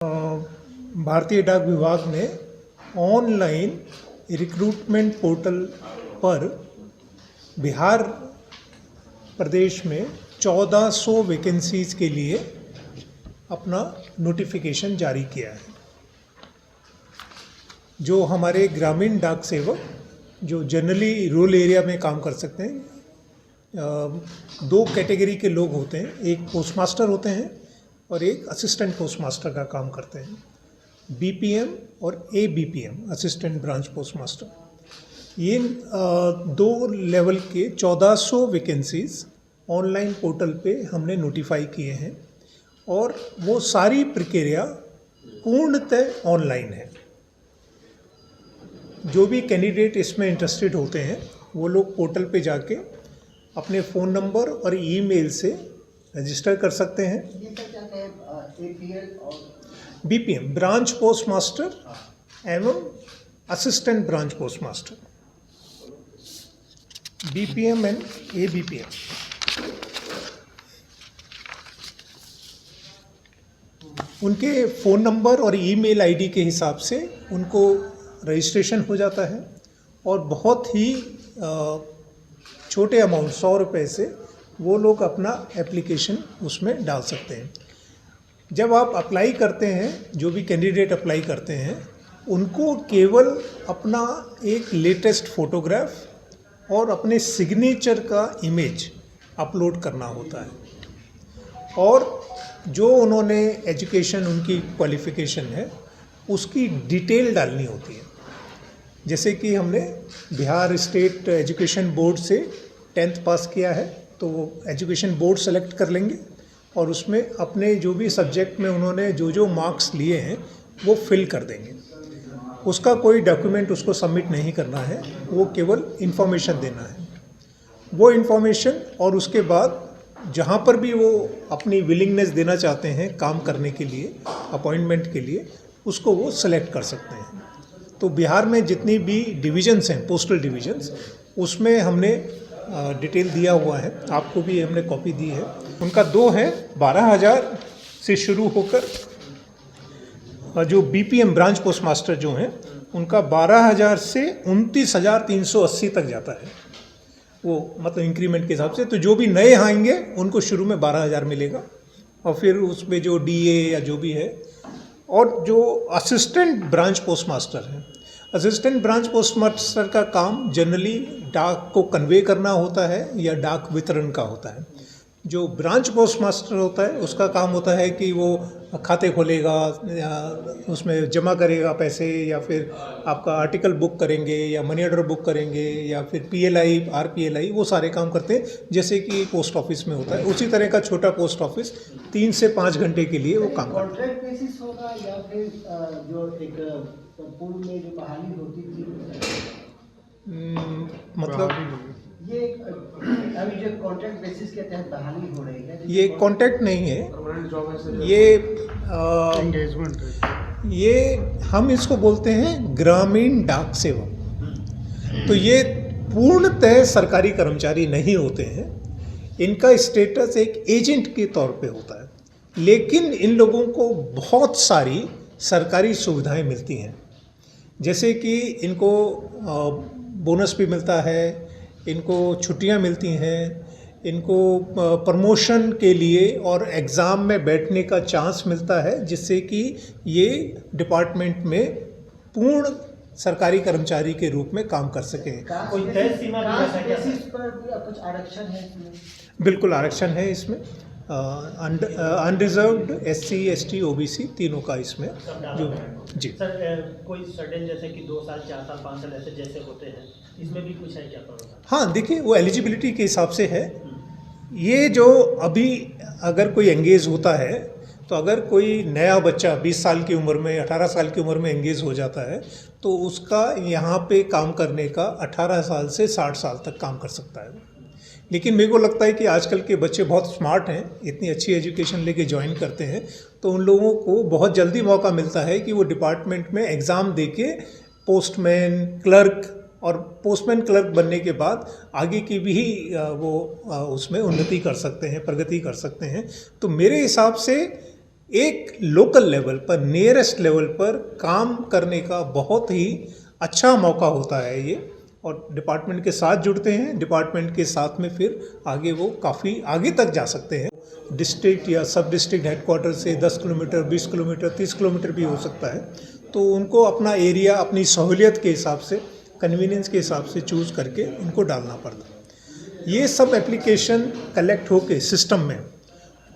भारतीय डाक विभाग ने ऑनलाइन रिक्रूटमेंट पोर्टल पर बिहार प्रदेश में 1400 वैकेंसीज के लिए अपना नोटिफिकेशन जारी किया है। जो हमारे ग्रामीण डाक सेवक जो जनरली रूरल एरिया में काम कर सकते हैं, दो कैटेगरी के लोग होते हैं, एक पोस्टमास्टर होते हैं और एक असिस्टेंट पोस्टमास्टर का काम करते हैं, बीपीएम और एबीपीएम असिस्टेंट ब्रांच पोस्टमास्टर। ये दो लेवल के 1400 वैकेंसीज ऑनलाइन पोर्टल पे हमने नोटिफाई किए हैं और वो सारी प्रक्रिया पूर्णतः ऑनलाइन है। जो भी कैंडिडेट इसमें इंटरेस्टेड होते हैं वो लोग पोर्टल पे जाके अपने फ़ोन नंबर और ईमेल से रजिस्टर कर सकते हैं। ये क्या एपीएल और बीपीएम ब्रांच पोस्टमास्टर एवं assistant branch postmaster, BPM and ABPM. उनके फ़ोन नंबर और ईमेल आईडी के हिसाब से उनको रजिस्ट्रेशन हो जाता है और बहुत ही छोटे अमाउंट 100 रुपये से वो लोग अपना एप्लीकेशन उसमें डाल सकते हैं। जब आप अप्लाई करते हैं, जो भी कैंडिडेट अप्लाई करते हैं, उनको केवल अपना एक लेटेस्ट फ़ोटोग्राफ और अपने सिग्नेचर का इमेज अपलोड करना होता है और जो उन्होंने एजुकेशन, उनकी क्वालिफ़िकेशन है, उसकी डिटेल डालनी होती है। जैसे कि हमने बिहार स्टेट एजुकेशन बोर्ड से 10th पास किया है तो वो एजुकेशन बोर्ड सेलेक्ट कर लेंगे और उसमें अपने जो भी सब्जेक्ट में उन्होंने जो मार्क्स लिए हैं वो फिल कर देंगे। उसका कोई डॉक्यूमेंट उसको सबमिट नहीं करना है, वो केवल इन्फॉर्मेशन देना है। वो इन्फॉर्मेशन और उसके बाद जहाँ पर भी वो अपनी विलिंगनेस देना चाहते हैं काम करने के लिए, अपॉइंटमेंट के लिए, उसको वो सेलेक्ट कर सकते हैं। तो बिहार में जितनी भी डिविजन्स हैं, पोस्टल डिविजन्स, उसमें हमने डिटेल दिया हुआ है, आपको भी हमने कॉपी दी है। उनका 2 है, 12,000 से शुरू होकर जो बीपीएम ब्रांच पोस्टमास्टर जो हैं उनका 12,000 से 29,380 तक जाता है। वो मतलब इंक्रीमेंट के हिसाब से। तो जो भी नए आएंगे उनको शुरू में 12,000 मिलेगा और फिर उसमें जो डीए या जो भी है। और जो असिस्टेंट ब्रांच पोस्टमास्टर हैं, असिस्टेंट ब्रांच पोस्टमास्टर का काम जनरली डाक को कन्वे करना होता है या डाक वितरण का होता है। जो ब्रांच पोस्टमास्टर होता है उसका काम होता है कि वो खाते खोलेगा या उसमें जमा करेगा पैसे, या फिर आपका आर्टिकल बुक करेंगे या मनी ऑर्डर बुक करेंगे या फिर पीएलआई, आरपीएलआई, वो सारे काम करते हैं जैसे कि पोस्ट ऑफिस में होता है। उसी तरह का छोटा पोस्ट ऑफिस 3 से 5 घंटे के लिए वो काम करता है। कॉन्ट्रैक्ट बेसिस होगा या फिर जो एक पूर्व में जो बहाली होती थी, मतलब ये अभी जो कॉन्ट्रैक्ट बेसिस के तहत बहाली हो रही है, ये कॉन्ट्रैक्ट नहीं है, ये एंगेजमेंट है। ये हम इसको बोलते हैं ग्रामीण डाक सेवक। तो ये पूर्णतः सरकारी कर्मचारी नहीं होते हैं, इनका स्टेटस एक एजेंट के तौर पे होता है, लेकिन इन लोगों को बहुत सारी सरकारी सुविधाएं मिलती हैं। जैसे कि इनको बोनस भी मिलता है, इनको छुट्टियां मिलती हैं, इनको प्रमोशन के लिए और एग्ज़ाम में बैठने का चांस मिलता है, जिससे कि ये डिपार्टमेंट में पूर्ण सरकारी कर्मचारी के रूप में काम कर सकें। कोई तय सीमा बेसिस पर कुछ आरक्षण है इसमें? बिल्कुल आरक्षण है इसमें। अनरिजर्व्ड SC ST OBC तीनों का इसमें जो जी। सर कोई सर्टेन जैसे कि 2 साल 4 साल 5 साल ऐसे जैसे होते हैं, इसमें भी कुछ है क्या प्रावधान? हाँ, देखिए वो एलिजिबिलिटी के हिसाब से है। ये जो अभी अगर कोई एंगेज होता है, तो अगर कोई नया बच्चा 20 साल की उम्र में, 18 साल की उम्र में एंगेज हो जाता है तो उसका यहाँ पे काम करने का 18 साल से 60 साल तक काम कर सकता है। लेकिन मेरे को लगता है कि आजकल के बच्चे बहुत स्मार्ट हैं, इतनी अच्छी एजुकेशन लेके ज्वाइन करते हैं, तो उन लोगों को बहुत जल्दी मौका मिलता है कि वो डिपार्टमेंट में एग्ज़ाम दे के पोस्टमैन, क्लर्क, और पोस्टमैन क्लर्क बनने के बाद आगे की भी वो उसमें उन्नति कर सकते हैं, प्रगति कर सकते हैं। तो मेरे हिसाब से एक लोकल लेवल पर, नियरेस्ट लेवल पर काम करने का बहुत ही अच्छा मौका होता है ये। और डिपार्टमेंट के साथ जुड़ते हैं, डिपार्टमेंट के साथ में फिर आगे वो काफ़ी आगे तक जा सकते हैं। डिस्ट्रिक्ट या सब डिस्ट्रिक्ट हेडक्वार्टर से 10 किलोमीटर, 20 किलोमीटर, 30 किलोमीटर भी हो सकता है। तो उनको अपना एरिया अपनी सहूलियत के हिसाब से, कन्वीनियंस के हिसाब से चूज़ करके उनको डालना पड़ता है। ये सब एप्लीकेशन कलेक्ट होके सिस्टम में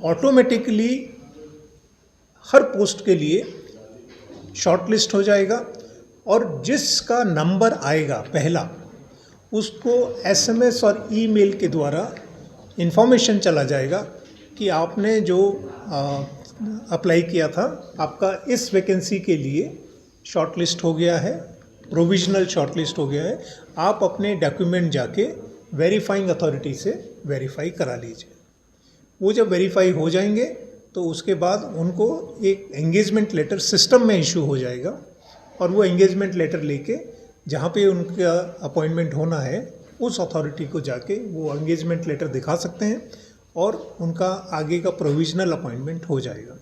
ऑटोमेटिकली हर पोस्ट के लिए शॉर्ट लिस्ट हो जाएगा और जिसका नंबर आएगा पहला, उसको एसएमएस और ईमेल के द्वारा इन्फॉर्मेशन चला जाएगा कि आपने जो अप्लाई किया था, आपका इस वैकेंसी के लिए शॉर्ट लिस्ट हो गया है, प्रोविजनल शॉर्ट लिस्ट हो गया है। आप अपने डॉक्यूमेंट जाके वेरीफाइंग अथॉरिटी से वेरीफाई करा लीजिए। वो जब वेरीफाई हो जाएंगे तो उसके बाद उनको एक एंगेजमेंट लेटर सिस्टम में इशू हो जाएगा और वो एंगेजमेंट लेटर लेके जहाँ पे उनका अपॉइंटमेंट होना है उस अथॉरिटी को जाके वो एंगेजमेंट लेटर दिखा सकते हैं और उनका आगे का प्रोविजनल अपॉइंटमेंट हो जाएगा।